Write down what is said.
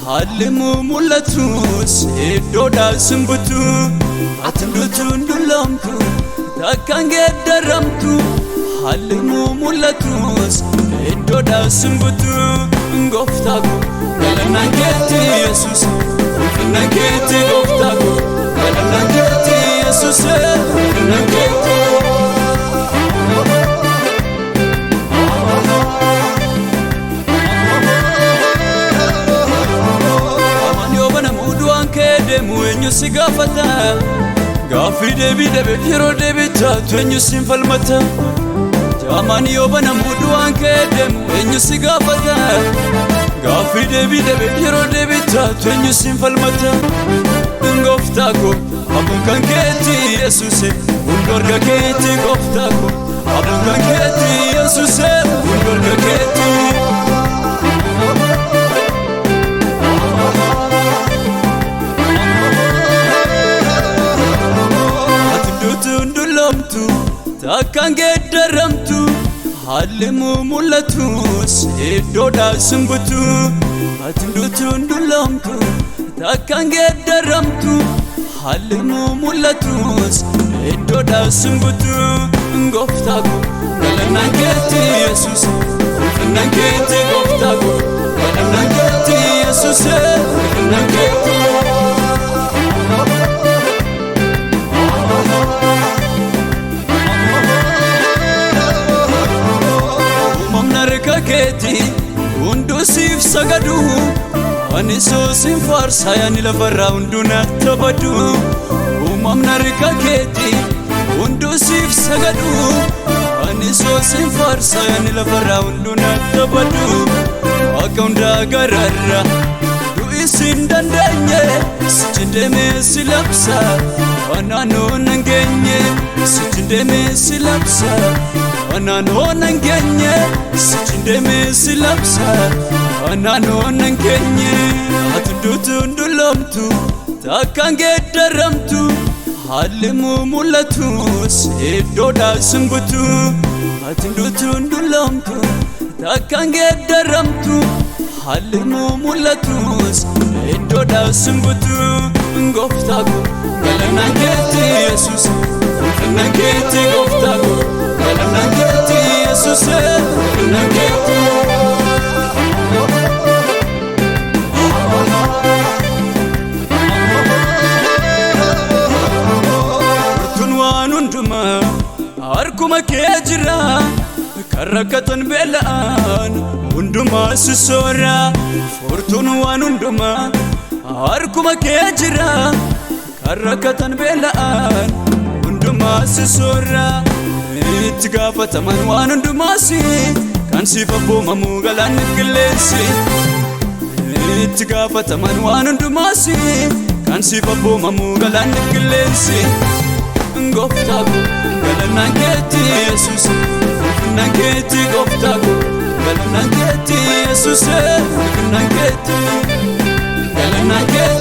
Halimu mulatus iddoodha simbutu atindutu ndulamtu takkan geeddaramtu Halimu mulatus iddoodha simbutu Gooftaa ko galanaan keeti Yesuus ulfinaan keeti Gooftaa ko galanaan keeti Yesuus ulfinaan keeti Eenyu si gaafata gaaffii deebii dhabe yeroo deebitaatu eenyu si falmata jaamaan yoo banamu du'aan kee deemu eenyu si gaafata gaaffii deebii dhabe yeroo deebitaatu eenyu si falmata Gooftaa ko abbuun kan keeti Yesuus hundorga keeti Gooftaa ko abbuun kan keeti Yesuus hundorga keeti Takkan geeddaramtu Halimu mulatus iddoodha simbutu atindutu ndulamtu takkan geeddaramtu Halimu mulatus iddoodha simbutu Gooftaa ko galanaan keeti Yesuus ulfinaan keeti Gooftaa ko galanaan keeti Yesuus ulfinaan keeti Hundu siif sagadu ani soosin farsa yani lafarraa hunduna tabadu Uumamna rika keeti hundu siif sagadu ani soosin farsa yani lafarraa hunduna tabadu Akka hundaa gararra du'isin dandeenye sichindeme si labsa Anaanoo nangeenye sichindeme si labsa Anaanoo nangeenye sichindeme si labsa Anaanoo nangeenye atindutu ndulamtu takkan geeddaramtu Halimu mulatus iddoodha simbutu atindutu ndulamtu takkan geeddaramtu Halimu mulatus iddoodha simbutu Gooftaa ko galanaan keeti Yesuus ulfinaan keeti Gooftaa ko galanaan keeti Yesuus ulfinaan keeti Furtuun waan hundumaa harkuma kee jira kan rakkatan beela'an hundumaa si soora Furtuun waan hundumaa harkuma kee jira kan rakkatan beela'an hundumaa si soora Itti gaafataman waan hundumaasi kan siif abboomamu galaanni qilleensi Itti gaafataman waan hundumaasi kan siif abboomamu galaanni qilleensi Gooftaa ko galanaan keeti Yesuus ulfinaan keeti Gooftaa ko galanaan keeti Yesuus ulfinaan keeti galanaan keeti